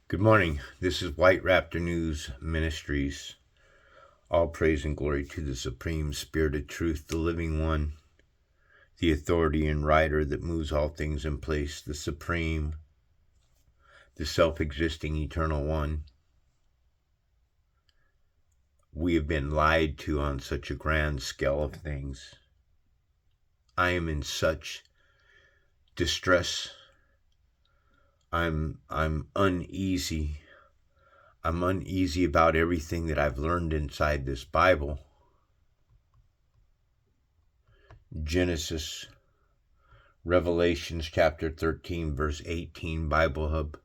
Good morning. This is White Raptor News Ministries. All praise and glory to the Supreme Spirit of Truth, the Living One, the authority and rider that moves all things in place, the Supreme, the self-existing Eternal One. We have been lied to on such a grand scale of things. I am in such distress. I'm uneasy. I'm uneasy about everything that I've learned inside this Bible. Genesis, Revelations chapter 13, verse 18, Bible Hub.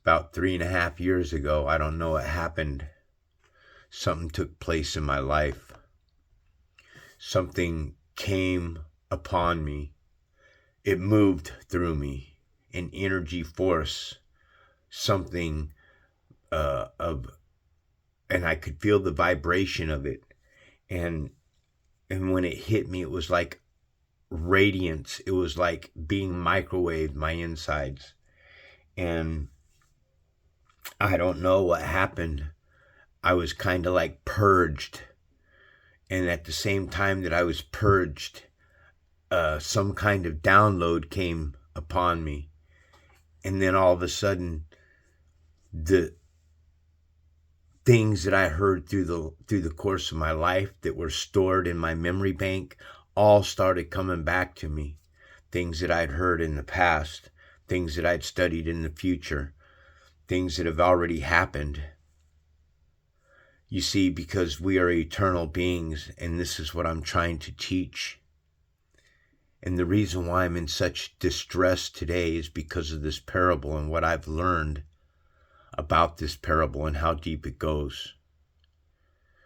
About 3.5 years ago, I don't know what happened. Something took place in my life. Something came upon me. It moved through me. An energy force. Something and I could feel the vibration of it. And when it hit me, it was like radiance. It was like being microwaved, my insides. And I don't know what happened. I was kind of like purged. And at the same time that I was purged, some kind of download came upon me. And then all of a sudden, the things that I heard through the course of my life that were stored in my memory bank all started coming back to me. Things that I'd heard in the past, things that I'd studied in the future, things that have already happened. You see, because we are eternal beings, and this is what I'm trying to teach. And the reason why I'm in such distress today is because of this parable and what I've learned about this parable and how deep it goes.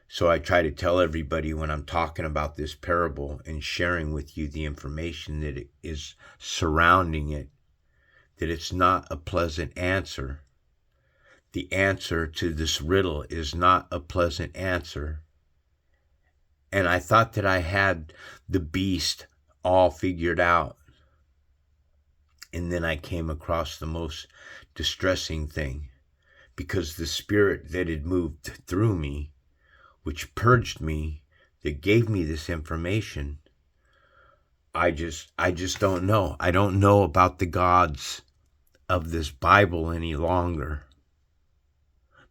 So I try to tell everybody when I'm talking about this parable and sharing with you the information that is surrounding it, that it's not a pleasant answer. The answer to this riddle is not a pleasant answer. And I thought that I had the beast all figured out. And then I came across the most distressing thing. Because the spirit that had moved through me, which purged me, that gave me this information, I just don't know. I don't know about the gods of this Bible any longer.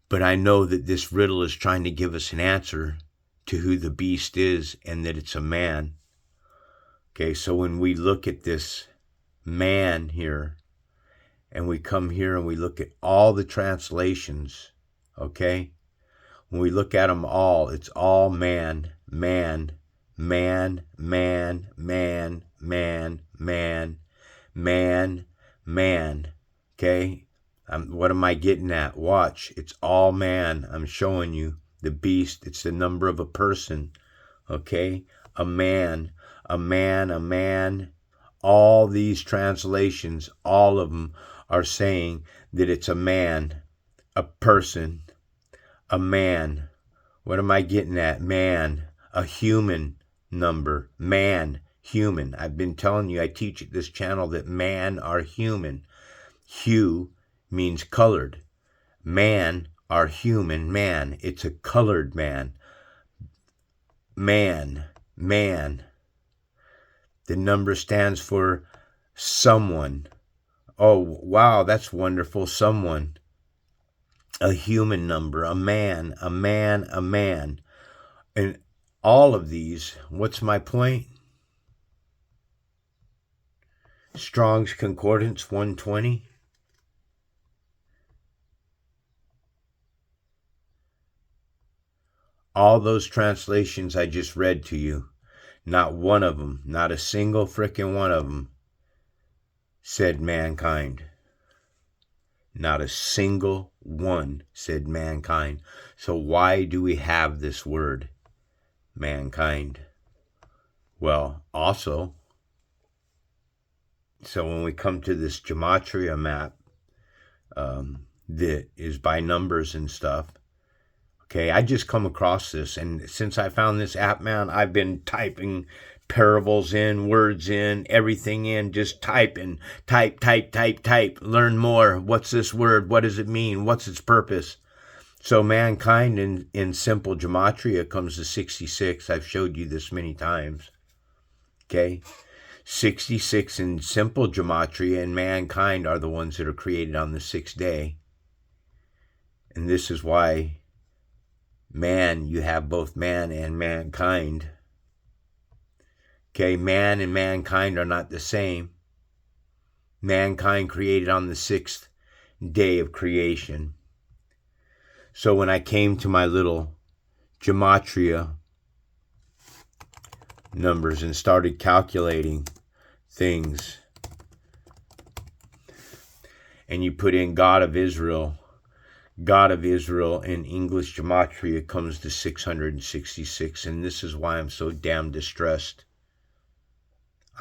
But I know that this riddle is trying to give us an answer to who the beast is and that it's a man. Okay, so when we look at this man here, and we come here and we look at all the translations, okay? When we look at them all, it's all man, man, man, man, man, man, man, man, man, okay? What am I getting at? Watch, it's all man. I'm showing you. The beast, it's the number of a person, okay? A man, a man, a man. All these translations, all of them are saying that it's a man, a person, a man. What am I getting at? Man, a human number, man, human. I've been telling you, I teach at this channel that man are human. Hue means colored. Man are human, man. It's a colored man. Man, man. The number stands for someone. Oh, wow, that's wonderful. Someone. A human number, a man, a man, a man. And all of these, what's my point? Strong's Concordance 120. All those translations I just read to you, not one of them, not a single frickin' one of them said mankind. Not a single one said mankind. So why do we have this word, mankind? Well, also, so when we come to this gematria map that is by numbers and stuff, okay, I just come across this, and since I found this app, man, I've been typing parables in, words in, everything in, just type and type. Learn more. What's this word? What does it mean? What's its purpose? So mankind in simple gematria comes to 66. I've showed you this many times. Okay? 66 in simple gematria, and mankind are the ones that are created on the sixth day. And this is why man, you have both man and mankind. Okay, man and mankind are not the same. Mankind created on the sixth day of creation. So when I came to my little gematria numbers and started calculating things, and you put in God of Israel in English gematria comes to 666, and this is why I'm so damn distressed.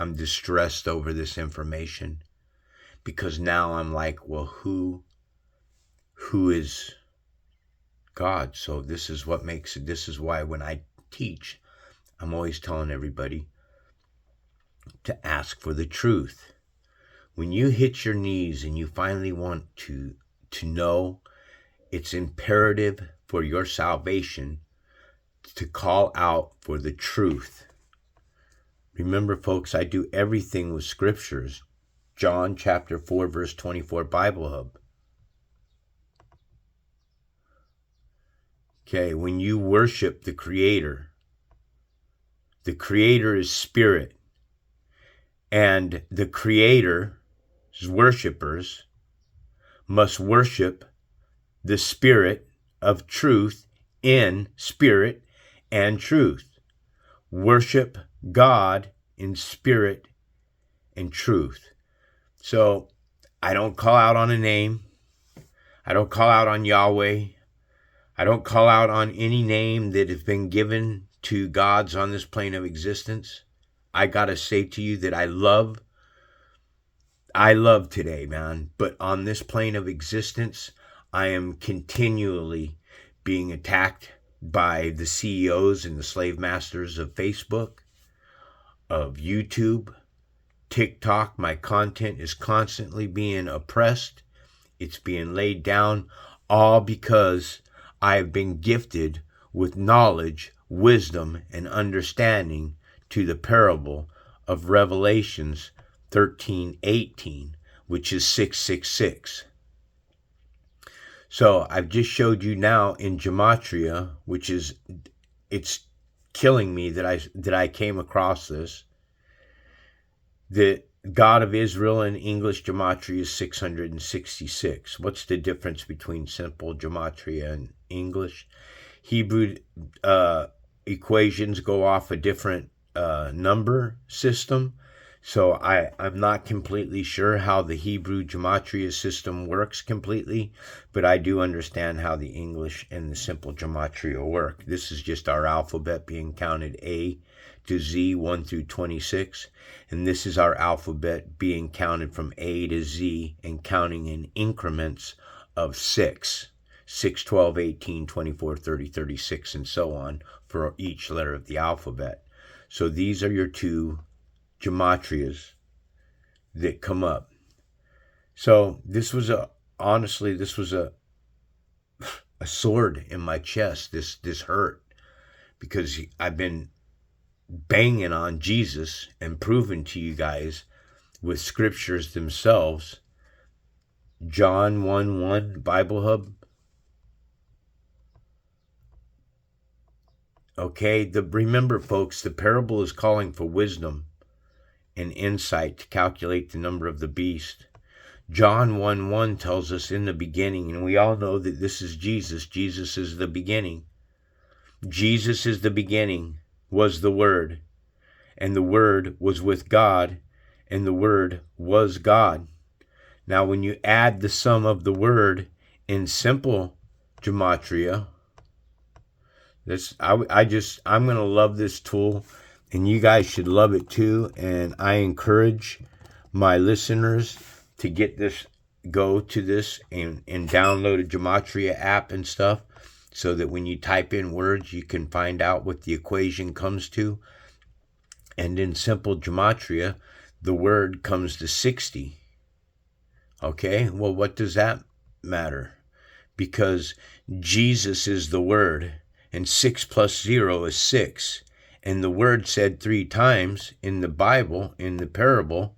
I'm distressed over this information, because now I'm like, well, who is God? So this is what makes it. This is why when I teach, I'm always telling everybody to ask for the truth. When you hit your knees and you finally want to know, it's imperative for your salvation to call out for the truth. Remember, folks, I do everything with scriptures. John chapter 4, verse 24, Bible Hub. Okay, when you worship the Creator is spirit. And the Creator's worshipers must worship the Spirit of truth in spirit and truth. Worship God in spirit and truth. So I don't call out on a name. I don't call out on Yahweh. I don't call out on any name that has been given to gods on this plane of existence. I gotta say to you that I love today, man. But on this plane of existence, I am continually being attacked by the CEOs and the slave masters of Facebook, of YouTube, TikTok. My content is constantly being oppressed. It's being laid down, all because I have been gifted with knowledge, wisdom, and understanding to the parable of Revelations 13:18, which is 666. So I've just showed you now in gematria, which is, it's killing me that I came across this, that God of Israel in English gematria is 666. What's the difference between simple gematria and English? Hebrew equations go off a different number system. So I'm not completely sure how the Hebrew gematria system works completely, but I do understand how the English and the simple gematria work. This is just our alphabet being counted A to Z, 1 through 26. And this is our alphabet being counted from A to Z and counting in increments of 6, 12, 18, 24, 30, 36, and so on for each letter of the alphabet. So these are your two gematrias that come up. So this was a sword in my chest. This hurt, because I've been banging on Jesus and proving to you guys with scriptures themselves. John 1:1, Bible Hub. Okay, remember, folks, the parable is calling for wisdom and insight to calculate the number of the beast. John 1:1 tells us in the beginning, and we all know that this is Jesus. Jesus is the beginning. Jesus is the beginning, was the Word, and the Word was with God, and the Word was God. Now, when you add the sum of the word in simple gematria, I'm going to love this tool, and you guys should love it too. And I encourage my listeners to go to this and download a gematria app and stuff, so that when you type in words, you can find out what the equation comes to. And in simple gematria, the word comes to 60. Okay, well, what does that matter? Because Jesus is the word, and 6 plus 0 is 6. And the word said 3 times in the Bible, in the parable,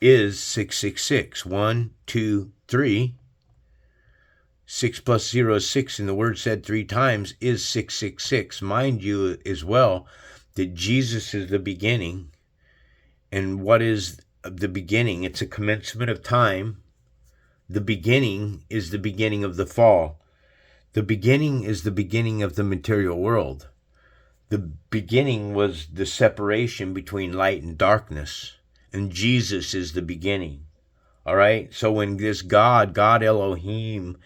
is 666. 1, 2, 3. 6 plus 0 is 6, and the word said 3 times is 666. Mind you as well that Jesus is the beginning. And what is the beginning? It's a commencement of time. The beginning is the beginning of the fall. The beginning is the beginning of the material world. The beginning was the separation between light and darkness. And Jesus is the beginning. All right? So when this God Elohim,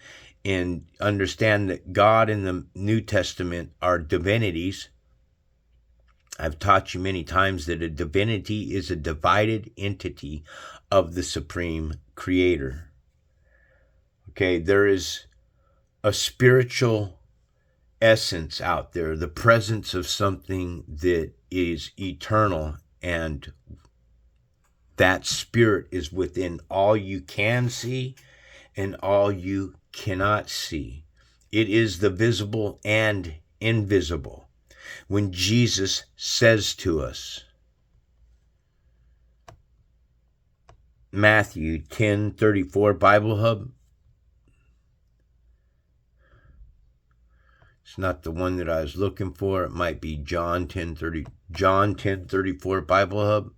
and understand that God in the New Testament are divinities. I've taught you many times that a divinity is a divided entity of the Supreme Creator. Okay, there is a spiritual essence out there, the presence of something that is eternal, and that spirit is within all you can see and all you cannot see. It is the visible and invisible. When Jesus says to us, Matthew 10:34 Bible Hub. It's not the one that I was looking for. It might be John 10:34 Bible Hub.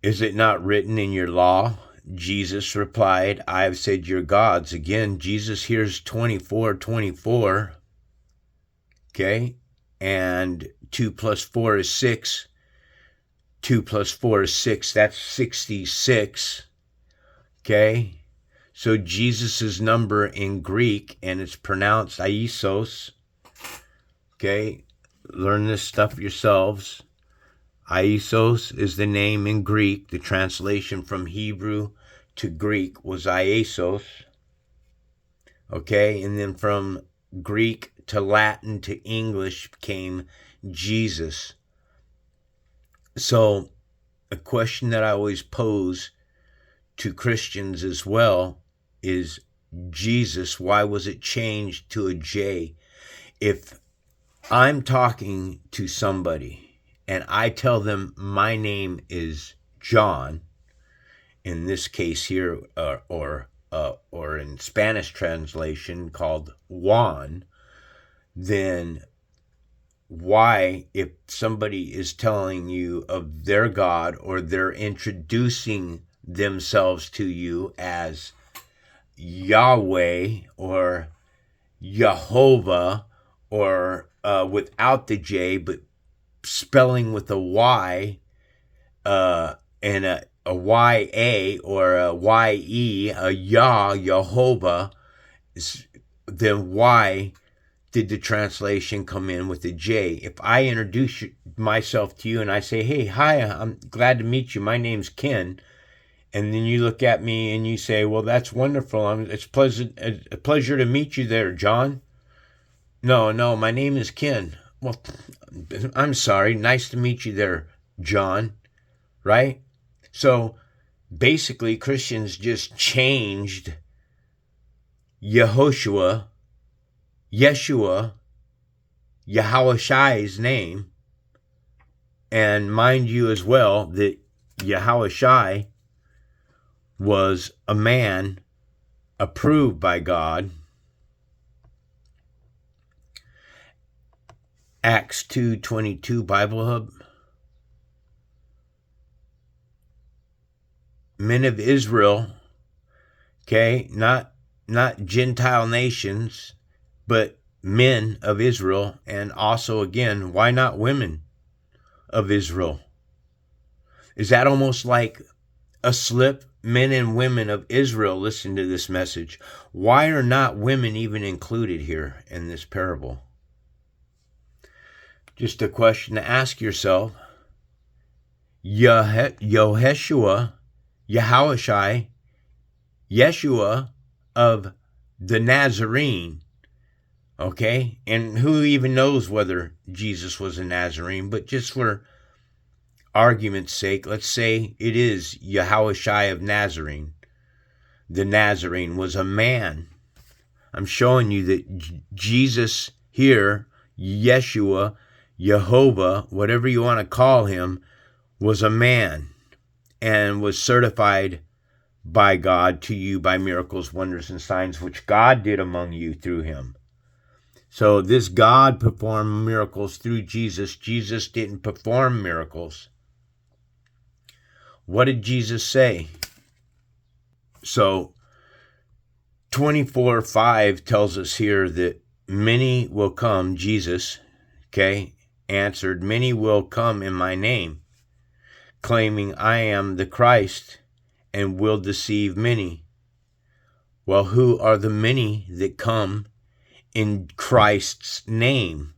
Is it not written in your law? Jesus replied, I have said you're gods. Again, Jesus hears 24:24. Okay? And 2 plus 4 is 6. 2 plus 4 is 6. That's 66. Okay? So Jesus' number in Greek, and it's pronounced Isos. Okay? Learn this stuff yourselves. Isos is the name in Greek. The translation from Hebrew to Greek was Iesos. Okay? And then from Greek to Latin to English came Jesus. So a question that I always pose to Christians as well is Jesus, why was it changed to a J? If I'm talking to somebody and I tell them my name is John, in this case here, or in Spanish translation called Juan, then why, if somebody is telling you of their God, or they're introducing themselves to you as Yahweh or Jehovah, or without the J, but spelling with a Y, and a YA or a YE, a Yah, Jehovah, then why did the translation come in with a J? If I introduce myself to you and I say, hey, hi, I'm glad to meet you. My name's Ken. And then you look at me and you say, well, that's wonderful. It's a pleasure to meet you there, John. No, my name is Ken. Well, I'm sorry. Nice to meet you there, John. Right? So basically, Christians just changed Yeshua, Yahushai's name. And mind you as well that Yahushai was a man approved by God. Acts 2:22 Bible Hub. Men of Israel, okay, not Gentile nations, but men of Israel, and also again, why not women of Israel? Is that almost like a slip? Men and women of Israel, listen to this message. Why are not women even included here in this parable? Just a question to ask yourself. Yahushai, Yeshua of the Nazarene, Okay? And who even knows whether Jesus was a Nazarene, but just for argument's sake, let's say it is Yahushua of Nazarene. The Nazarene was a man. I'm showing you that Jesus here, Yeshua, Jehovah, whatever you want to call him, was a man and was certified by God to you by miracles, wonders, and signs, which God did among you through him. So this God performed miracles through Jesus. Jesus didn't perform miracles. What did Jesus say? So 24:5 tells us here that many will come, Jesus, okay, answered, many will come in my name, claiming I am the Christ, and will deceive many. Well, who are the many that come in Christ's name?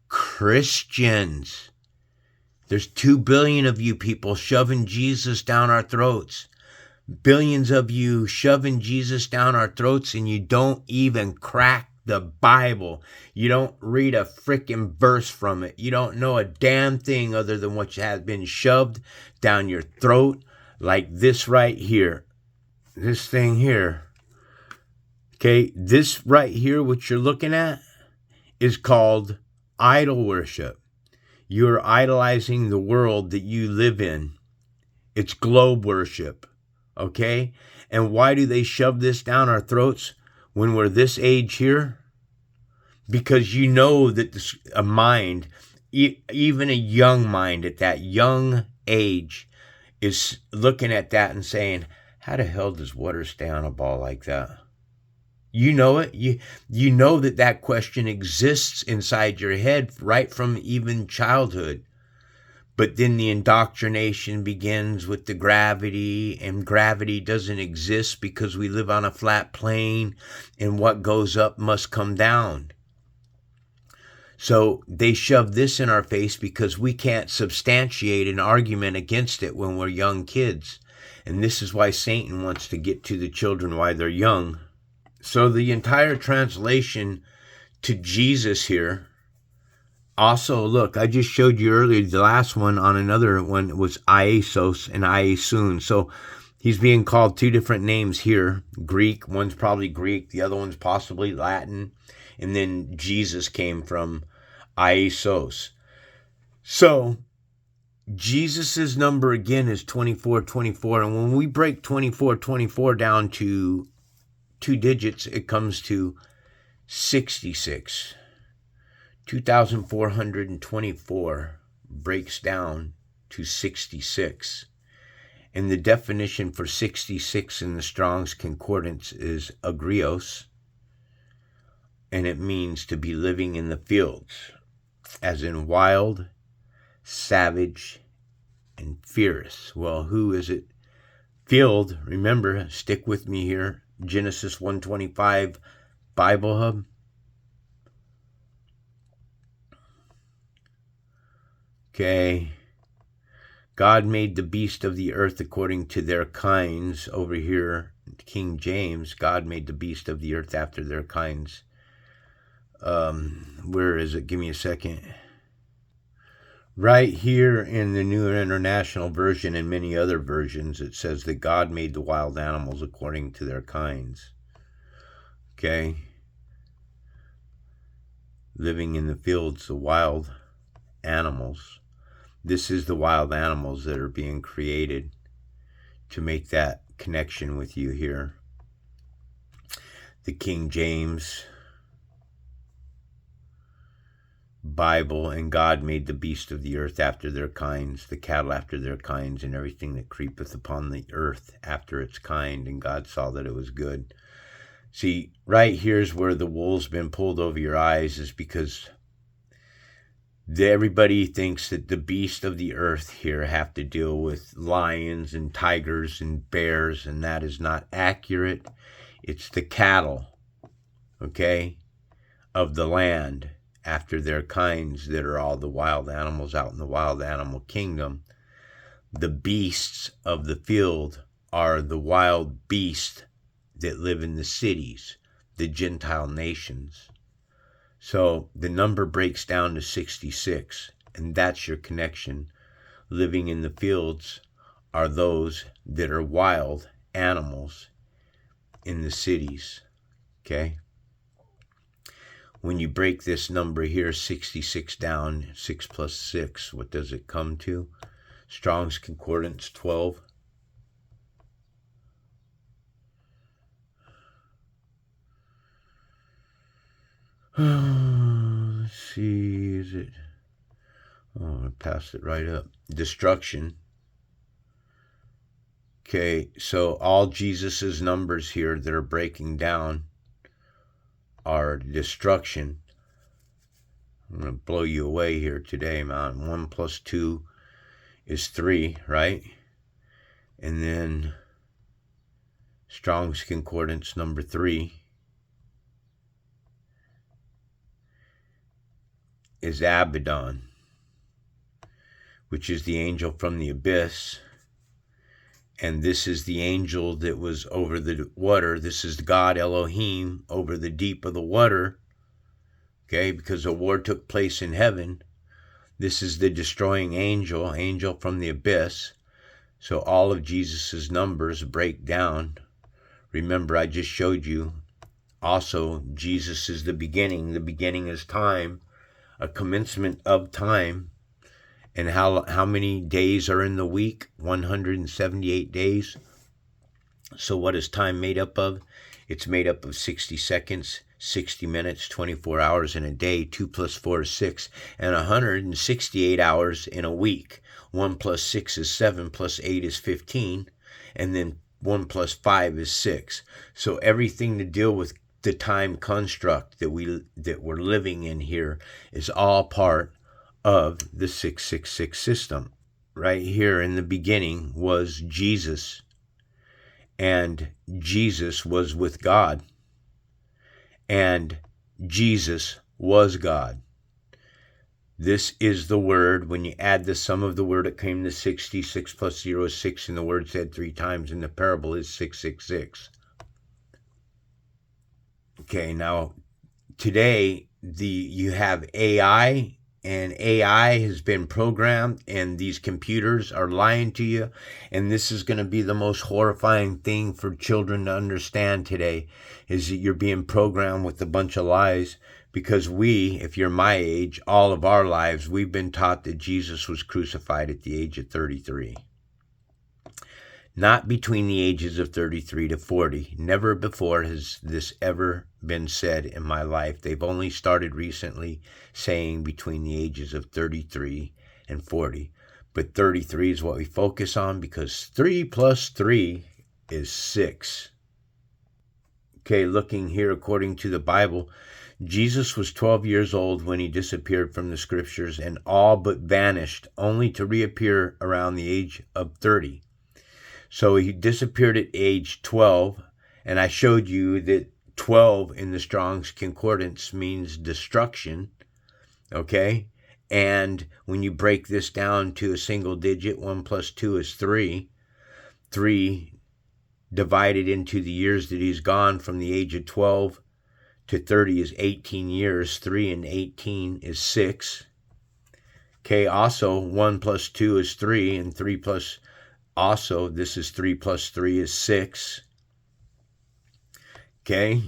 Christians. There's 2 billion of you people shoving Jesus down our throats. Billions of you shoving Jesus down our throats, and you don't even crack the Bible. You don't read a freaking verse from it. You don't know a damn thing other than what has been shoved down your throat, like this right here. This thing here. Okay, this right here, what you're looking at, is called idol worship. You're idolizing the world that you live in. It's globe worship. Okay? And why do they shove this down our throats when we're this age here? Because you know that a mind, even a young mind at that young age, is looking at that and saying, how the hell does water stay on a ball like that? You know it. You know that question exists inside your head right from even childhood. But then the indoctrination begins with the gravity, and gravity doesn't exist because we live on a flat plane, and what goes up must come down. So they shove this in our face because we can't substantiate an argument against it when we're young kids. And this is why Satan wants to get to the children while they're young. So the entire translation to Jesus here. Also, look, I just showed you earlier, the last one on another one was Iesos and Iesun. So he's being called 2 different names here. Greek, one's probably Greek, the other one's possibly Latin. And then Jesus came from Iesos. So Jesus's number again is 2424. And when we break 2424 down to 2 digits, it comes to 66. 2,424 breaks down to 66. And the definition for 66 in the Strong's Concordance is agrios. And it means to be living in the fields, as in wild, savage, and fierce. Well, who is it? Field, remember, stick with me here. Genesis 1:25 Bible Hub. Okay. God made the beast of the earth according to their kinds. Over here, King James, God made the beast of the earth after their kinds. Where is it? Give me a second. Right here in the New International Version and many other versions, it says that God made the wild animals according to their kinds. Okay. Living in the fields, the wild animals. This is the wild animals that are being created to make that connection with you here. The King James Bible, and God made the beast of the earth after their kinds, the cattle after their kinds, and everything that creepeth upon the earth after its kind, and God saw that it was good. See, right here's where the wool's been pulled over your eyes, is because everybody thinks that the beast of the earth here have to deal with lions and tigers and bears, and that is not accurate. It's the cattle, okay, of the land after their kinds that are all the wild animals out in the wild animal kingdom. The beasts of the field are the wild beasts that live in the cities, the Gentile nations. So the number breaks down to 66, and that's your connection. Living in the fields are those that are wild animals in the cities, okay? When you break this number here, 66 down, 6 plus 6, what does it come to? Strong's Concordance 12. Let's see, is it? Oh, I passed it right up. Destruction. Okay, so all Jesus's numbers here that are breaking down are destruction. I'm going to blow you away here today, man. 1 plus 2 is 3, right? And then Strong's Concordance number 3 is Abaddon, which is the angel from the abyss. And this is the angel that was over the water. This is God Elohim over the deep of the water. Okay, because a war took place in heaven. This is the destroying angel, angel from the abyss. So all of Jesus's numbers break down. Remember, I just showed you. Also, Jesus is the beginning. The beginning is time, a commencement of time. And how many days are in the week? 178 days. So what is time made up of? It's made up of 60 seconds, 60 minutes, 24 hours in a day. 2 plus 4 is 6. And 168 hours in a week. 1 plus 6 is 7, plus 8 is 15. And then 1 plus 5 is 6. So everything to deal with the time construct that we're living in here is all part of the 666 system. Right here in the beginning was Jesus, and Jesus was with God, and Jesus was God. This is the word. When you add the sum of the word, it came to 66 plus 0 is 6, and the word said 3 times in the parable is 666. Okay, now today you have AI, and AI has been programmed, and these computers are lying to you. And this is going to be the most horrifying thing for children to understand today, is that you're being programmed with a bunch of lies. Because we, if you're my age, all of our lives, we've been taught that Jesus was crucified at the age of 33. Not between the ages of 33 to 40. Never before has this ever been said in my life. They've only started recently saying between the ages of 33 and 40. But 33 is what we focus on, because 3 plus 3 is 6. Okay, looking here according to the Bible, Jesus was 12 years old when he disappeared from the scriptures and all but vanished, only to reappear around the age of 30. So he disappeared at age 12, and I showed you that 12 in the Strong's Concordance means destruction, okay? And when you break this down to a single digit, 1 plus 2 is 3. 3 divided into the years that he's gone from the age of 12 to 30 is 18 years. 3 and 18 is 6. Okay, also 1 plus 2 is 3, and 3 plus... Also, this is 3 plus 3 is 6. Okay.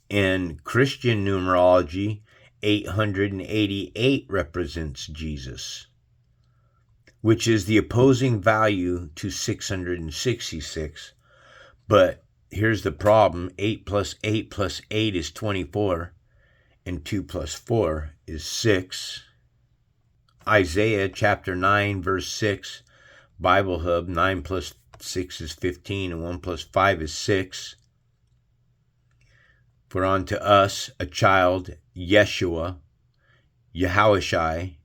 In Christian numerology, 888 represents Jesus, which is the opposing value to 666. But here's the problem. 8 plus 8 plus 8 is 24, and 2 plus 4 is 6. Isaiah chapter 9, verse 6. Bible Hub, 9 plus 6 is 15, and 1 plus 5 is 6. For unto us a child, Yeshua, Yahushai,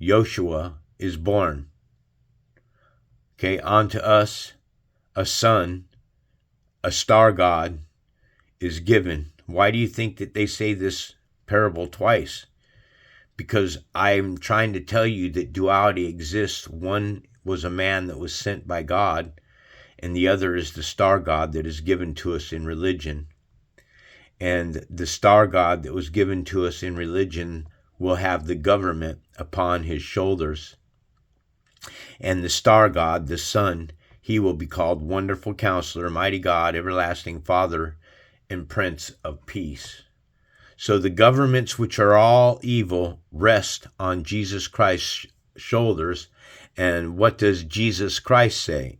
Joshua, is born. Okay, unto us a son, a star god, is given. Why do you think that they say this parable twice? Because I'm trying to tell you that duality exists. One was a man that was sent by God, and the other is the star god that is given to us in religion. And the star god that was given to us in religion will have the government upon his shoulders. And the star god, the sun, he will be called Wonderful Counselor, Mighty God, Everlasting Father, and Prince of Peace. So the governments which are all evil rest on Jesus Christ's shoulders. And what does Jesus Christ say?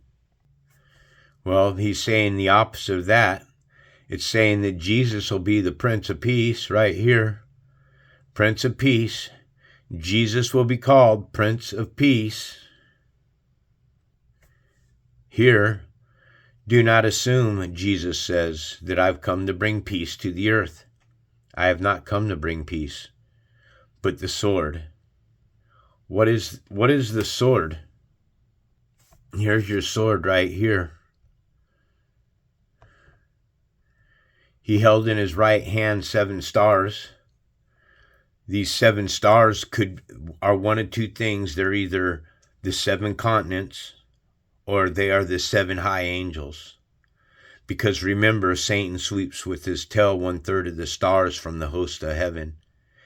Well, he's saying the opposite of that. It's saying that Jesus will be the Prince of Peace right here. Prince of Peace. Jesus will be called Prince of Peace. Here, do not assume, Jesus says, that I've come to bring peace to the earth. I have not come to bring peace, but the sword. What is the sword? Here's your sword right here. He held in his right hand 7 stars. These 7 stars are one of 2 things. They're either the 7 continents or they are the 7 high angels. Because remember, Satan sweeps with his tail 1/3 of the stars from the host of heaven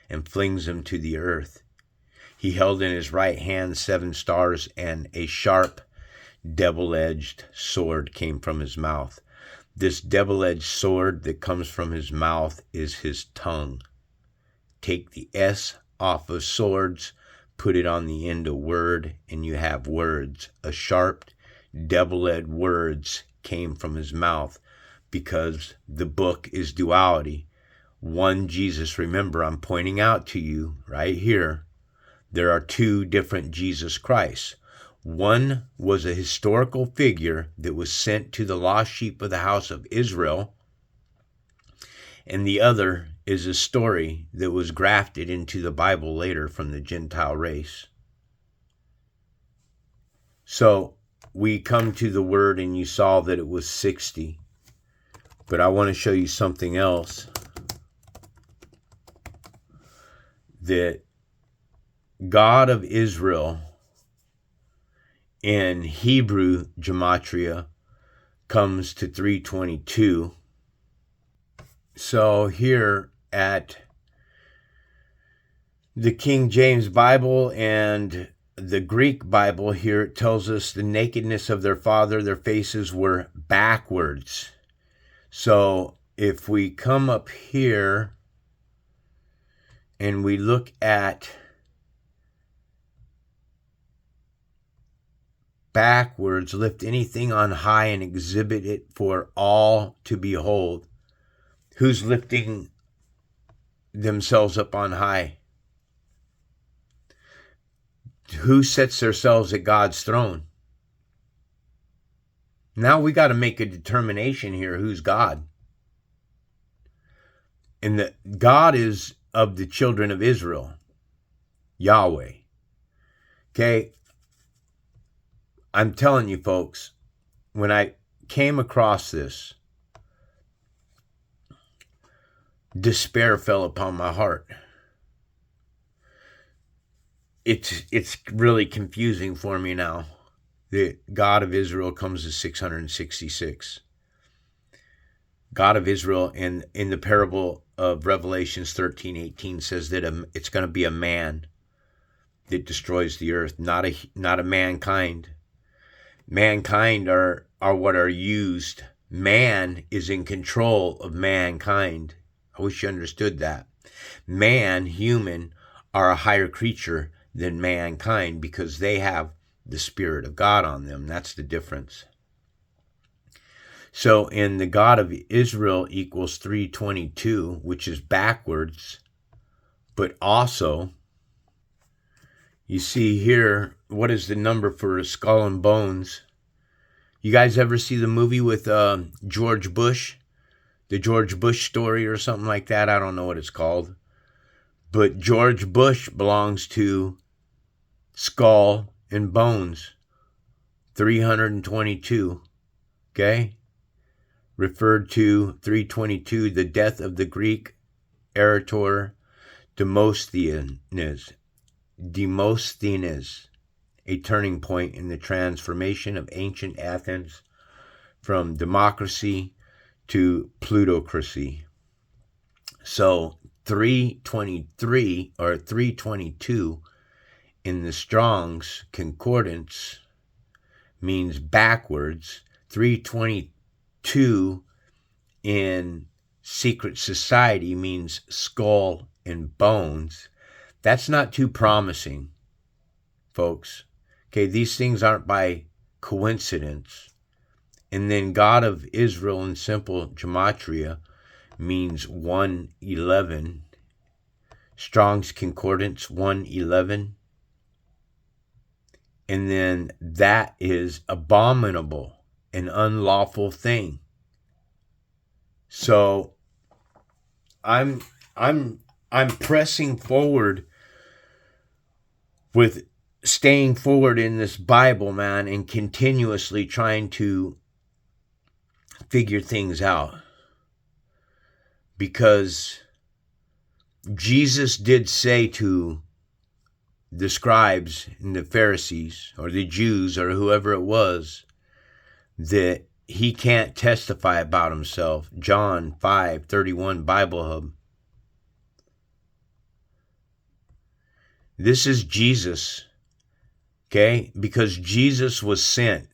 and flings them to the earth. He held in his right hand 7 stars, and a sharp, double-edged sword came from his mouth. This double-edged sword that comes from his mouth is his tongue. Take the S off of swords, put it on the end of word, and you have words. A sharp, double-edged words came from his mouth, because the book is duality. One Jesus, remember, I'm pointing out to you right here, there are 2 different Jesus Christs. One was a historical figure that was sent to the lost sheep of the house of Israel, and the other is a story that was grafted into the Bible later from the Gentile race. So we come to the word, and you saw that it was 60. But I want to show you something else. That God of Israel in Hebrew gematria comes to 322. So here at the King James Bible and the Greek Bible, here it tells us the nakedness of their father, their faces were backwards. So if we come up here and we look at backwards, lift anything on high and exhibit it for all to behold. Who's lifting themselves up on high? Who sets themselves at God's throne? Now we got to make a determination here. Who's God? And the God is of the children of Israel, Yahweh. Okay, I'm telling you folks, when I came across this, despair fell upon my heart. It's really confusing for me now. The God of Israel comes to 666. God of Israel in the parable of Revelations 13:18 says that it's going to be a man that destroys the earth, not a mankind. Mankind are what are used. Man is in control of mankind. I wish you understood that. Man, human, are a higher creature than mankind because they have the Spirit of God on them. That's the difference. So in the God of Israel equals 322, which is backwards, but also, you see here, what is the number for Skull and Bones? You guys ever see the movie with George Bush? The George Bush story or something like that? I don't know what it's called. But George Bush belongs to Skull and Bones, 322, okay? Referred to 322, the death of the Greek orator Demosthenes, a turning point in the transformation of ancient Athens from democracy to plutocracy. So 323 or 322 in the Strong's Concordance means backwards. 322 in Secret Society means skull and bones. That's not too promising, folks. Okay, these things aren't by coincidence. And then God of Israel in simple gematria means 111. Strong's Concordance 111. And then that is abominable, an unlawful thing. So I'm pressing forward with staying forward in this Bible, man, and continuously trying to figure things out. Because Jesus did say to the scribes and the Pharisees or the Jews or whoever it was that he can't testify about himself. John 5:31 Bible Hub. This is Jesus, okay? Because Jesus was sent.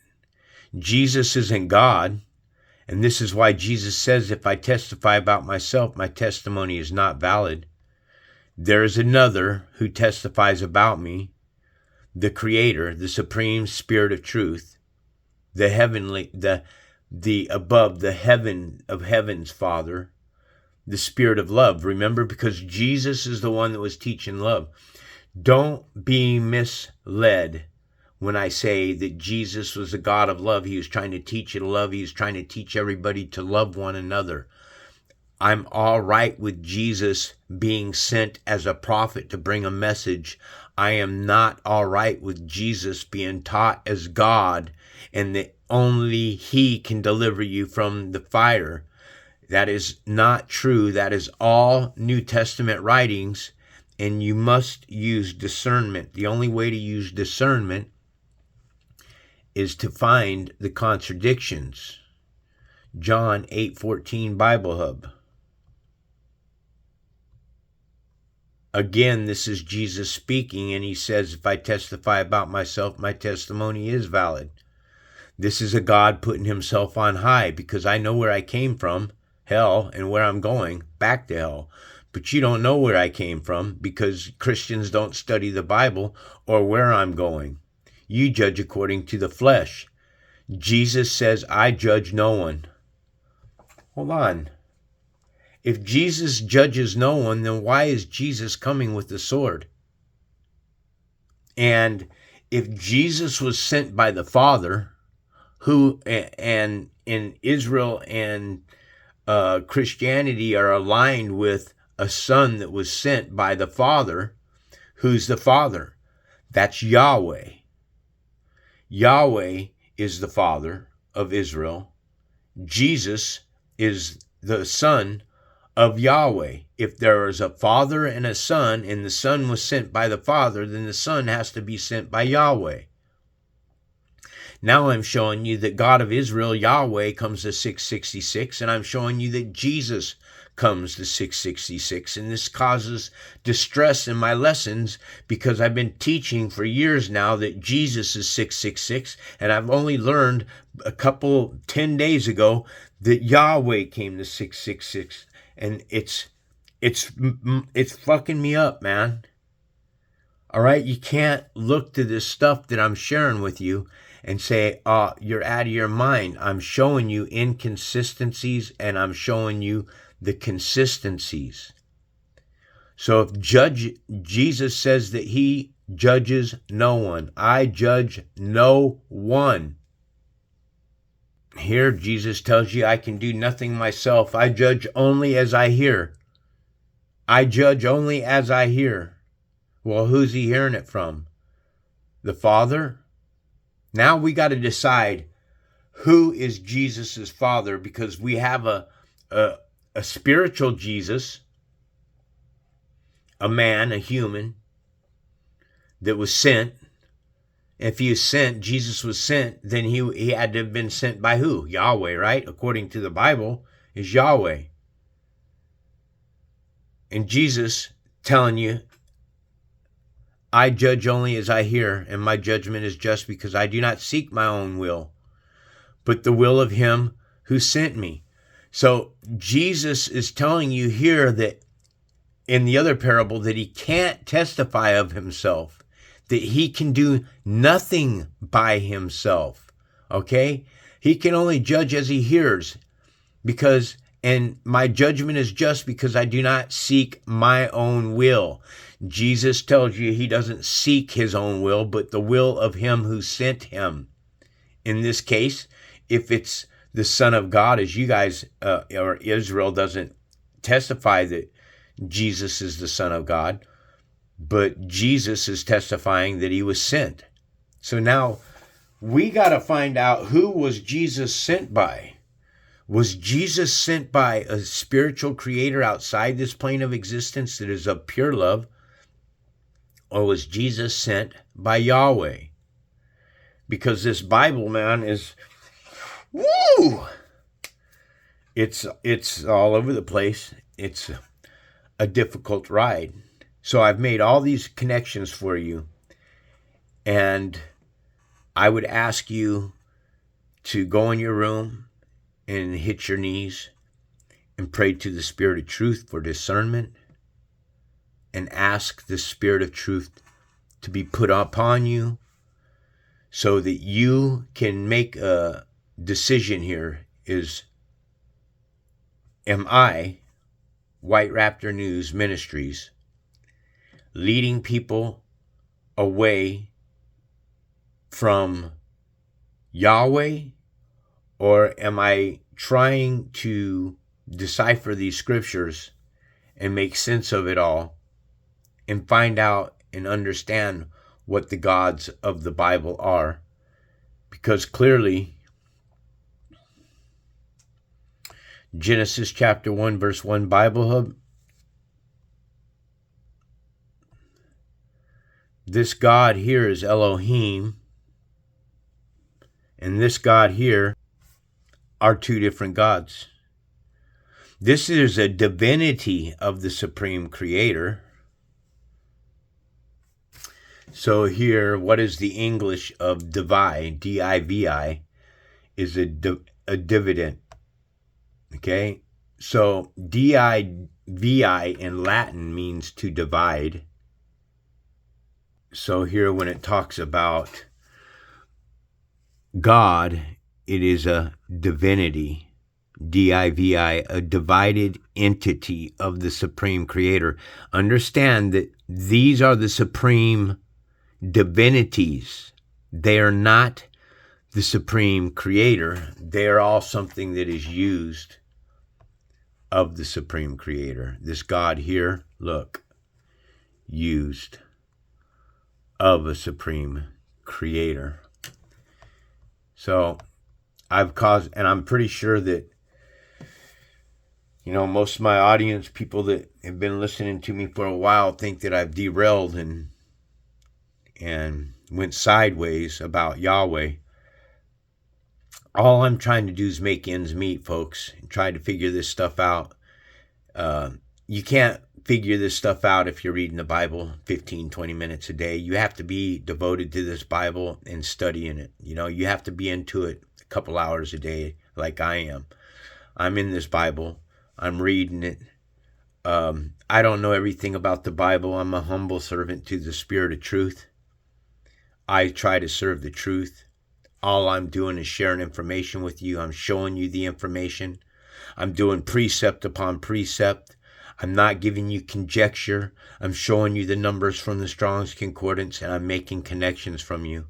Jesus isn't God. And this is why Jesus says, if I testify about myself, my testimony is not valid. There is another who testifies about me, the Creator, the Supreme Spirit of Truth, the heavenly, the above, the heaven of heavens Father, the Spirit of love. Remember, because Jesus is the one that was teaching love. Don't be misled when I say that Jesus was a God of love. He was trying to teach you to love. He was trying to teach everybody to love one another. I'm all right with Jesus being sent as a prophet to bring a message. I am not all right with Jesus being taught as God and that only he can deliver you from the fire. That is not true. That is all New Testament writings, and you must use discernment. The only way to use discernment is to find the contradictions. John 8:14 Bible Hub. Again, this is Jesus speaking, and he says, if I testify about myself, my testimony is valid. This is a God putting himself on high, because I know where I came from, hell, and where I'm going, back to hell. But you don't know where I came from, because Christians don't study the Bible or where I'm going. You judge according to the flesh. Jesus says, I judge no one. Hold on. If Jesus judges no one, then why is Jesus coming with the sword? And if Jesus was sent by the Father, who and in Israel and Christianity are aligned with a son that was sent by the Father, who's the Father? That's Yahweh. Yahweh is the Father of Israel. Jesus is the Son of Yahweh. If there is a Father and a Son, and the Son was sent by the Father, then the Son has to be sent by Yahweh. Now I'm showing you that God of Israel, Yahweh, comes to 666, and I'm showing you that Jesus comes to 666, and this causes distress in my lessons because I've been teaching for years now that Jesus is 666, and I've only learned 10 days ago that Yahweh came to 666, and it's fucking me up, man. All right, you can't look to this stuff that I'm sharing with you and say, oh, you're out of your mind. I'm showing you inconsistencies, and I'm showing you the consistencies. So if Jesus says that he judges no one, I judge no one. Here Jesus tells you I can do nothing myself. I judge only as I hear. I judge only as I hear. Well, who's he hearing it from? The Father? Now we got to decide who is Jesus's Father, because we have a spiritual Jesus, a man, a human that was sent. If he was sent, Jesus was sent, then he had to have been sent by who? Yahweh, right? According to the Bible, is Yahweh. And Jesus telling you, I judge only as I hear, and my judgment is just because I do not seek my own will, but the will of him who sent me. So Jesus is telling you here that in the other parable that he can't testify of himself, that he can do nothing by himself. Okay? He can only judge as he hears, and my judgment is just because I do not seek my own will. Jesus tells you he doesn't seek his own will, but the will of him who sent him. In this case, if it's the Son of God, as you guys, or Israel doesn't testify that Jesus is the Son of God, but Jesus is testifying that he was sent. So now we got to find out, who was Jesus sent by? Was Jesus sent by a spiritual creator outside this plane of existence that is of pure love? Or was Jesus sent by Yahweh? Because this Bible, man, is, woo! It's all over the place. It's a difficult ride. So I've made all these connections for you. And I would ask you to go in your room and hit your knees and pray to the Spirit of truth for discernment, and ask the Spirit of truth to be put upon you so that you can make a decision here. Am I, White Raptor News Ministries, leading people away from Yahweh, or am I trying to decipher these scriptures and make sense of it all and find out and understand what the gods of the Bible are? Because clearly, Genesis chapter 1, verse 1, Bible Hub, this God here is Elohim, and this God here are two different gods. This is a divinity of the Supreme Creator. So here, what is the English of divide? D-I-V-I is a dividend. Okay? So D-I-V-I in Latin means to divide. So here, when it talks about God, it is a divinity, D-I-V-I, a divided entity of the Supreme Creator. Understand that these are the supreme divinities. They are not the Supreme Creator. They are all something that is used of the Supreme Creator. This God here, look, used of a Supreme Creator. So and I'm pretty sure that, most of my audience, people that have been listening to me for a while, think that I've derailed and went sideways about Yahweh. All I'm trying to do is make ends meet, folks, and try to figure this stuff out. You can't figure this stuff out if you're reading the Bible 15, 20 minutes a day. You have to be devoted to this Bible and studying it. You have to be into it a couple hours a day like I am. I'm in this Bible. I'm reading it. I don't know everything about the Bible. I'm a humble servant to the Spirit of truth. I try to serve the truth. All I'm doing is sharing information with you. I'm showing you the information. I'm doing precept upon precept. I'm not giving you conjecture. I'm showing you the numbers from the Strong's Concordance, and I'm making connections from you.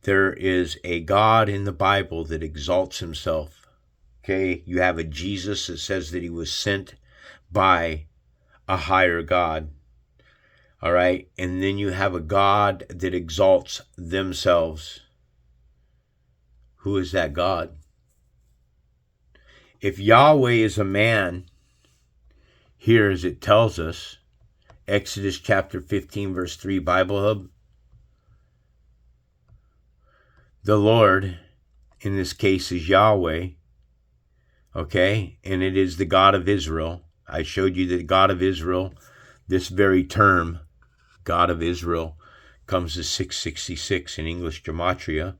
There is a God in the Bible that exalts himself. Okay, you have a Jesus that says that he was sent by a higher God. All right, and then you have a God that exalts themselves. Who is that God? If Yahweh is a man, here as it tells us, Exodus chapter 15, verse 3, Bible Hub, the Lord, in this case, is Yahweh, okay? And it is the God of Israel. I showed you that God of Israel, this very term, God of Israel, comes to 666 in English gematria.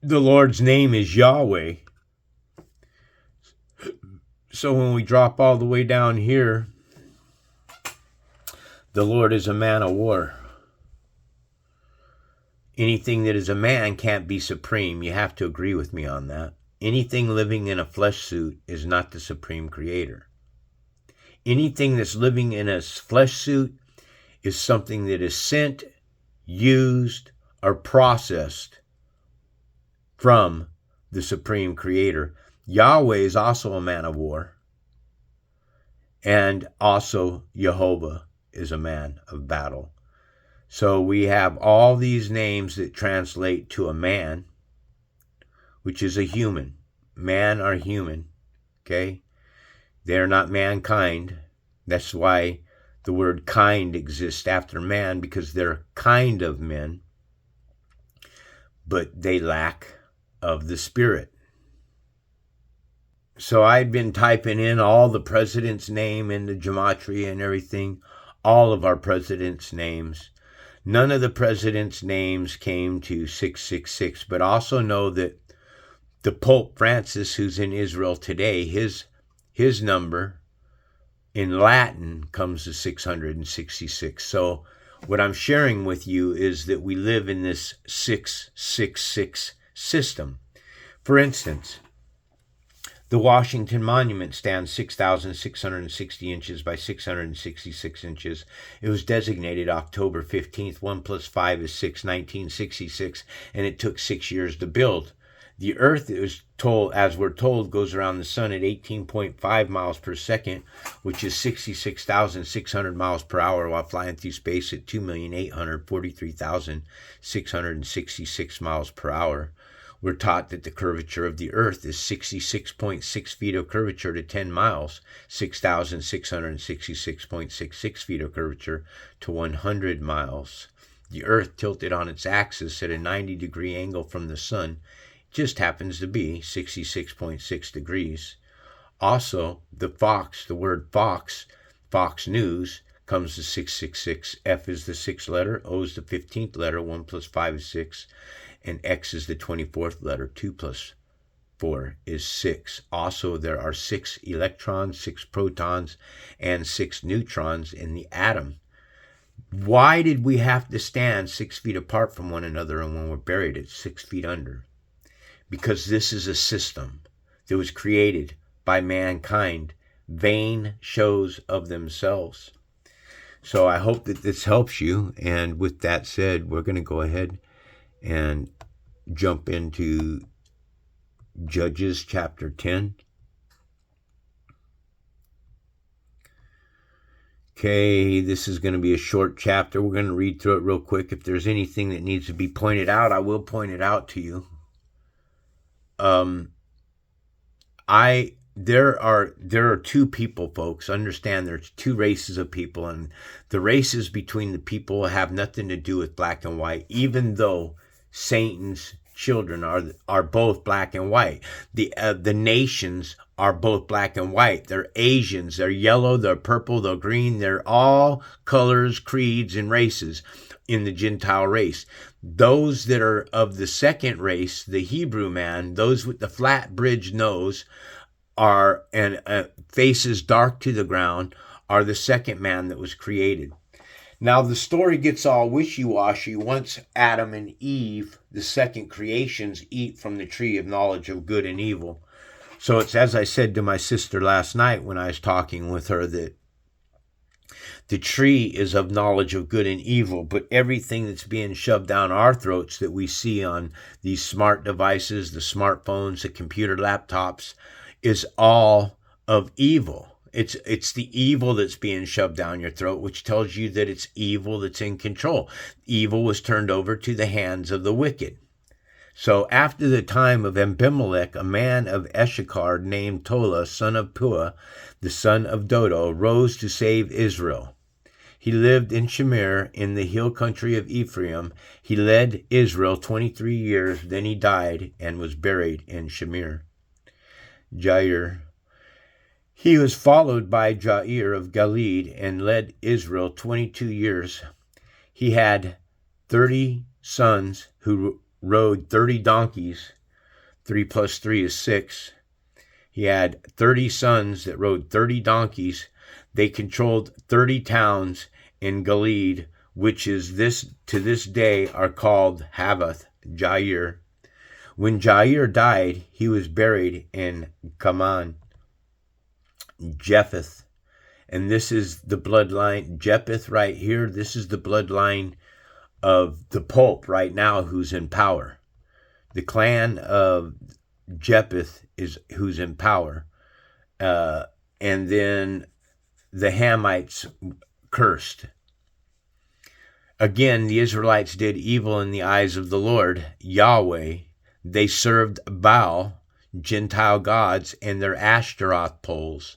The Lord's name is Yahweh. So when we drop all the way down here, the Lord is a man of war. Anything that is a man can't be supreme. You have to agree with me on that. Anything living in a flesh suit is not the supreme creator. Anything that's living in a flesh suit is something that is sent, used, or processed from the supreme creator. Yahweh is also a man of war. And also Jehovah is a man of battle. So we have all these names that translate to a man, which is a human. Man are human, okay? They're not mankind. That's why the word kind exists after man, because they're kind of men, but they lack of the Spirit. So I've been typing in all the president's name into gematria and everything, all of our president's names. None of the president's names came to 666, but also know that the Pope Francis, who's in Israel today, his number in Latin comes to 666. So what I'm sharing with you is that we live in this 666 system. For instance, the Washington Monument stands 6,660 inches by 666 inches. It was designated October 15th. 1 plus 5 is 6, 1966, and it took 6 years to build. The Earth, it was told, as we're told, goes around the sun at 18.5 miles per second, which is 66,600 miles per hour, while flying through space at 2,843,666 miles per hour. We're taught that the curvature of the Earth is 66.6 feet of curvature to 10 miles, 6,666.66 feet of curvature to 100 miles. The Earth tilted on its axis at a 90-degree angle from the sun just happens to be 66.6 degrees. Also, the word Fox News, comes to 666. F is the 6th letter, O is the 15th letter, 1 plus 5 is 6, and X is the 24th letter, 2 plus 4 is 6. Also, there are 6 electrons, 6 protons, and 6 neutrons in the atom. Why did we have to stand 6 feet apart from one another and when we're buried at 6 feet under? Because this is a system that was created by mankind, vain shows of themselves. So I hope that this helps you. And with that said, we're going to go ahead and jump into Judges chapter 10. Okay, this is going to be a short chapter. We're going to read through it real quick. If there's anything that needs to be pointed out, I will point it out to you. There are two people, folks. Understand there's two races of people, and the races between the people have nothing to do with black and white, even though Satan's children are both black and white. The nations are both black and white. They're Asians, they're yellow, they're purple, they're green. They're all colors, creeds, and races in the Gentile race. Those that are of the second race, the Hebrew man, those with the flat bridge nose and faces dark to the ground, are the second man that was created. Now the story gets all wishy-washy once Adam and Eve, the second creations, eat from the tree of knowledge of good and evil. So it's as I said to my sister last night when I was talking with her, that the tree is of knowledge of good and evil, but everything that's being shoved down our throats that we see on these smart devices, the smartphones, the computer laptops, is all of evil. It's the evil that's being shoved down your throat, which tells you that it's evil that's in control. Evil was turned over to the hands of the wicked. So after the time of Abimelech, a man of Issachar named Tola, son of Puah, the son of Dodo, rose to save Israel. He lived in Shamir in the hill country of Ephraim. He led Israel 23 years. Then he died and was buried in Shamir. Jair. He was followed by Jair of Gilead and led Israel 22 years. He had 30 sons who rode 30 donkeys. 3 plus 3 is 6. He had 30 sons that rode 30 donkeys. They controlled 30 towns in Gilead, which is to this day are called Havoth, Jair. When Jair died, he was buried in Kaman, Jephthah. And this is the bloodline, Jephthah right here. This is the bloodline of the Pope right now who's in power. The clan of Jephthah is who's in power. And then the Hamites cursed. Again, the Israelites did evil in the eyes of the Lord, Yahweh. They served Baal, Gentile gods, and their Ashtaroth poles,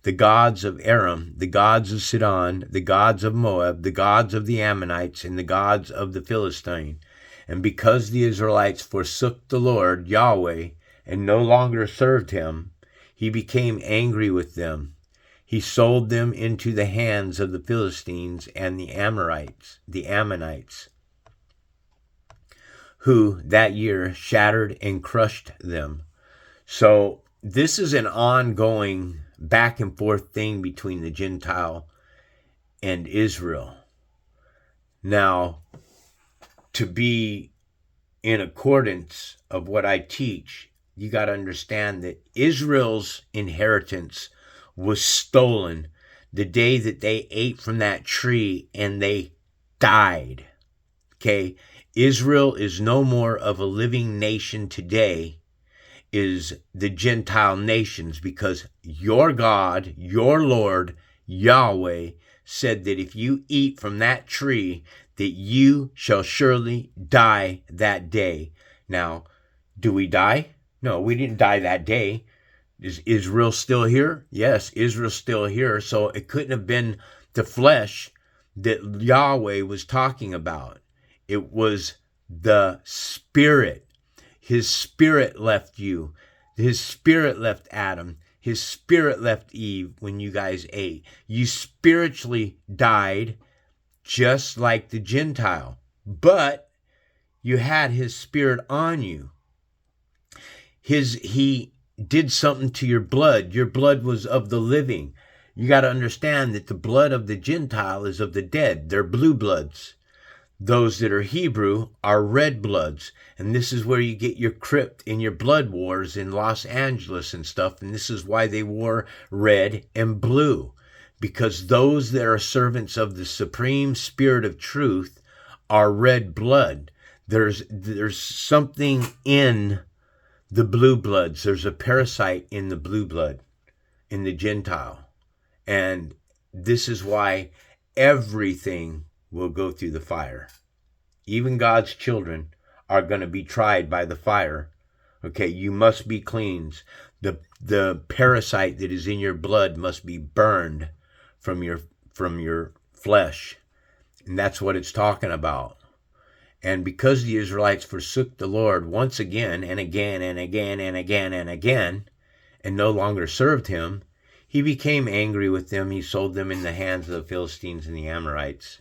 the gods of Aram, the gods of Sidon, the gods of Moab, the gods of the Ammonites, and the gods of the Philistine. And because the Israelites forsook the Lord, Yahweh, and no longer served him, he became angry with them. He sold them into the hands of the Philistines and the Ammonites, who that year shattered and crushed them. So this is an ongoing back and forth thing between the Gentile and Israel. Now, to be in accordance of what I teach, you got to understand that Israel's inheritance was stolen the day that they ate from that tree and they died. Okay? Israel is no more of a living nation today, is the Gentile nations, because your God, your Lord, Yahweh, said that if you eat from that tree, that you shall surely die that day. Now, do we die? No, we didn't die that day. Is Israel still here? Yes, Israel's still here. So it couldn't have been the flesh that Yahweh was talking about. It was the Spirit. His Spirit left you. His Spirit left Adam. His Spirit left Eve when you guys ate. You spiritually died just like the Gentile, but you had his Spirit on you. He did something to your blood. Your blood was of the living. You got to understand that the blood of the Gentile is of the dead. They're blue bloods. Those that are Hebrew are red bloods. And this is where you get your crypt in your blood wars in Los Angeles and stuff. And this is why they wore red and blue. Because those that are servants of the supreme Spirit of truth are red blood. There's something in the blue bloods. There's a parasite in the blue blood, in the Gentile. And this is why everything will go through the fire. Even God's children are going to be tried by the fire. Okay, you must be cleansed. The parasite that is in your blood must be burned from your flesh. And that's what it's talking about. And because the Israelites forsook the Lord once again and again and again and again and again, and no longer served him, he became angry with them. He sold them in the hands of the Philistines and the Amorites,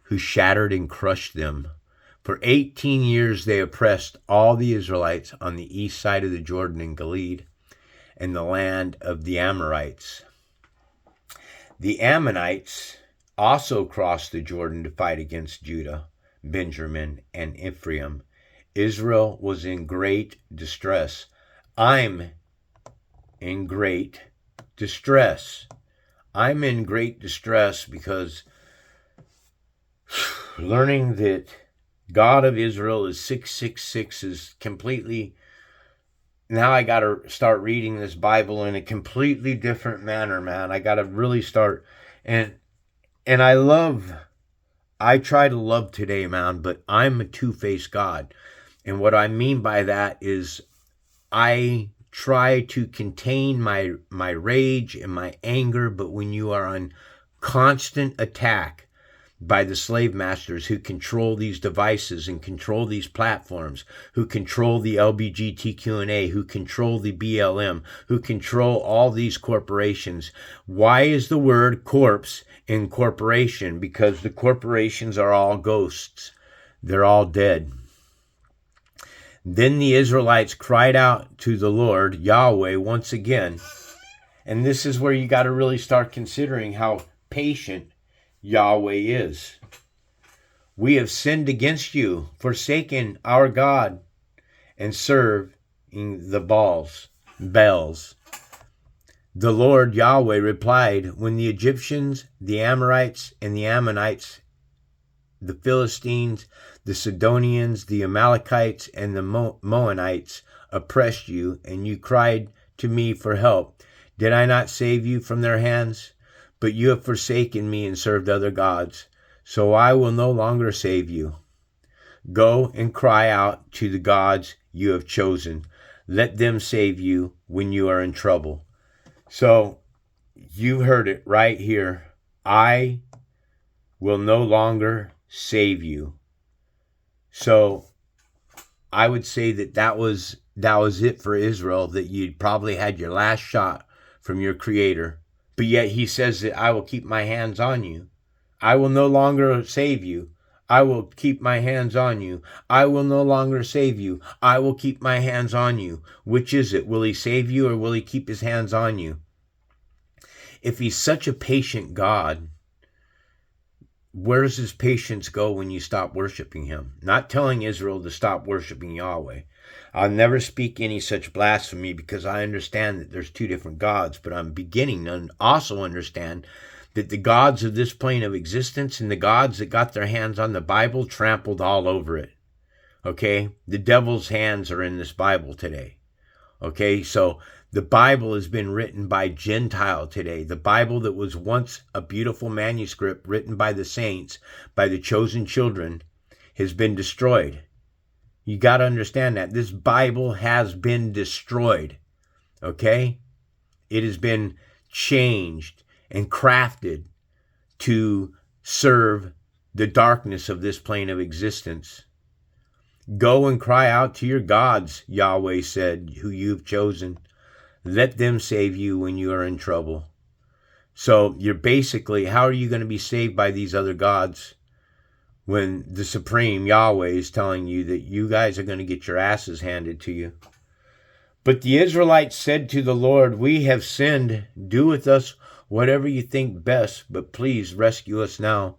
who shattered and crushed them. For 18 years they oppressed all the Israelites on the east side of the Jordan in Gilead and the land of the Amorites. The Ammonites also crossed the Jordan to fight against Judah, Benjamin, and Ephraim. Israel was in great distress. I'm in great distress. I'm in great distress because learning that God of Israel is 666 is completely... Now I got to start reading this Bible in a completely different manner, man. I got to really start. And I try to love today, man, but I'm a two-faced God. And what I mean by that is I try to contain my rage and my anger, but when you are on constant attack, by the slave masters who control these devices and control these platforms, who control the LBGTQ&A, who control the BLM, who control all these corporations. Why is the word corpse in corporation? Because the corporations are all ghosts. They're all dead. Then the Israelites cried out to the Lord, Yahweh, once again. And this is where you got to really start considering how patient Yahweh is. We have sinned against you, forsaken our God, and serving the Baals. The Lord Yahweh replied, when the Egyptians, the Amorites, and the Ammonites, the Philistines, the Sidonians, the Amalekites, and the Moabites oppressed you, and you cried to me for help, did I not save you from their hands? But you have forsaken me and served other gods, so I will no longer save you. Go and cry out to the gods you have chosen. Let them save you when you are in trouble. So you heard it right here. I will no longer save you. So I would say that was it for Israel, that you'd probably had your last shot from your Creator. But yet he says that I will keep my hands on you. I will no longer save you. I will keep my hands on you. I will no longer save you. I will keep my hands on you. Which is it? Will he save you or will he keep his hands on you? If he's such a patient God, where does his patience go when you stop worshiping him? Not telling Israel to stop worshiping Yahweh. I'll never speak any such blasphemy because I understand that there's two different gods, but I'm beginning to also understand that the gods of this plane of existence and the gods that got their hands on the Bible trampled all over it. Okay? The devil's hands are in this Bible today. Okay? So the Bible has been written by Gentile today. The Bible that was once a beautiful manuscript written by the saints, by the chosen children, has been destroyed. You got to understand that. This Bible has been destroyed. Okay? It has been changed and crafted to serve the darkness of this plane of existence. Go and cry out to your gods, Yahweh said, who you've chosen. Let them save you when you are in trouble. So you're basically, how are you going to be saved by these other gods when the Supreme Yahweh is telling you that you guys are going to get your asses handed to you? But the Israelites said to the Lord, we have sinned. Do with us whatever you think best, but please rescue us now.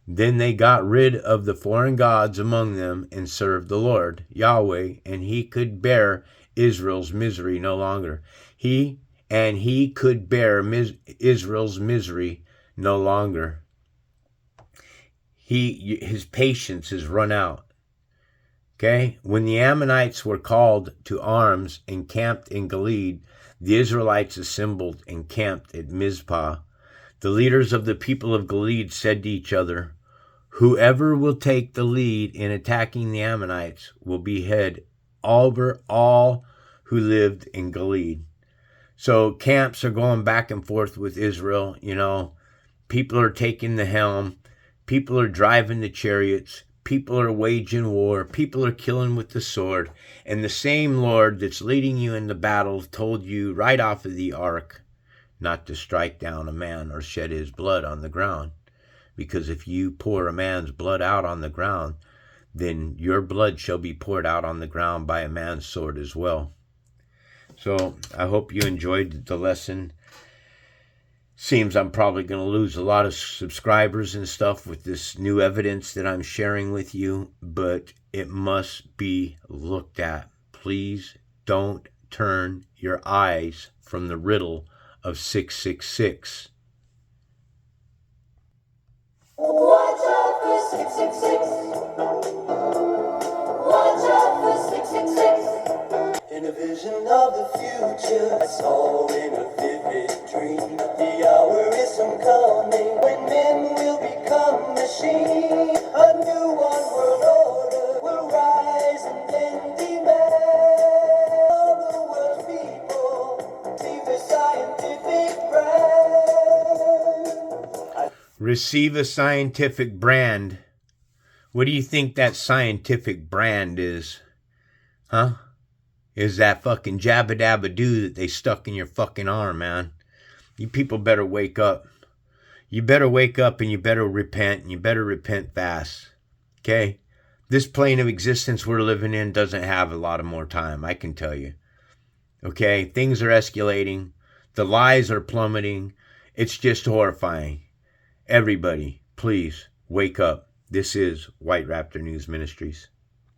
Then they got rid of the foreign gods among them and served the Lord Yahweh, and he could bear Israel's misery no longer. He could bear Israel's misery no longer. His patience has run out. Okay? When the Ammonites were called to arms and camped in Gilead, the Israelites assembled and camped at Mizpah. The leaders of the people of Gilead said to each other, whoever will take the lead in attacking the Ammonites will behead over all who lived in Gilead. So camps are going back and forth with Israel. You know, people are taking the helm. People are driving the chariots. People are waging war. People are killing with the sword. And the same Lord that's leading you in the battle told you right off of the ark not to strike down a man or shed his blood on the ground. Because if you pour a man's blood out on the ground, then your blood shall be poured out on the ground by a man's sword as well. So I hope you enjoyed the lesson. Seems I'm probably going to lose a lot of subscribers and stuff with this new evidence that I'm sharing with you, but it must be looked at. Please don't turn your eyes from the riddle of 666. Watch out for 666. Watch out for 666. In a vision of the future, I saw in a vivid dream. The hour is soon coming when men will become machines. A new one world order will rise and then demand all the world's people see the scientific brand. receive a scientific brand. What do you think that scientific brand is? Huh? Is that fucking jabba dabba doo that they stuck in your fucking arm, man? You people better wake up. You better wake up and you better repent, and you better repent fast. Okay? This plane of existence we're living in doesn't have a lot of more time, I can tell you. Okay? Things are escalating. The lies are plummeting. It's just horrifying. Everybody, please wake up. This is White Raptor News Ministries.